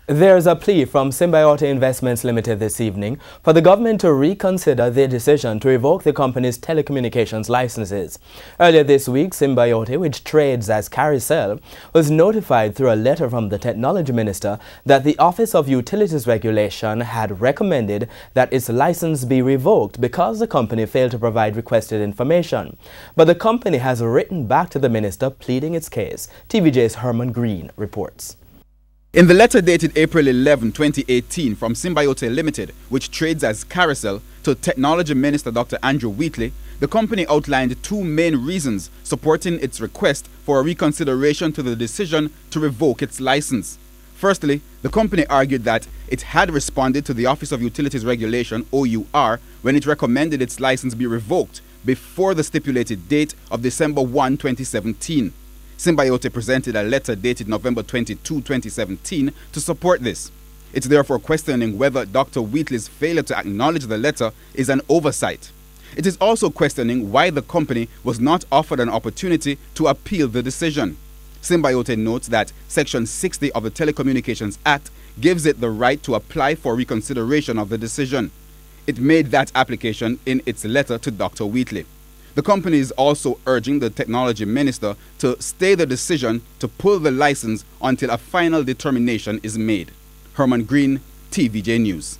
There's a plea from Symbiote Investments Limited this evening for the government to reconsider their decision to revoke the company's telecommunications licenses. Earlier this week, Symbiote, which trades as Carousel, was notified through a letter from the Technology Minister that the Office of Utilities Regulation had recommended that its license be revoked because the company failed to provide requested information. But the company has written back to the minister pleading its case. TVJ's Herman Green reports. In the letter dated April 11, 2018 from Symbiote Limited, which trades as Carousel, to Technology Minister Dr. Andrew Wheatley, the company outlined two main reasons supporting its request for a reconsideration to the decision to revoke its license. Firstly, the company argued that it had responded to the Office of Utilities Regulation, OUR, when it recommended its license be revoked before the stipulated date of December 1, 2017. Symbiote presented a letter dated November 22, 2017 to support this. It's therefore questioning whether Dr. Wheatley's failure to acknowledge the letter is an oversight. It is also questioning why the company was not offered an opportunity to appeal the decision. Symbiote notes that Section 60 of the Telecommunications Act gives it the right to apply for reconsideration of the decision. It made that application in its letter to Dr. Wheatley. The company is also urging the Technology Minister to stay the decision to pull the license until a final determination is made. Herman Green, TVJ News.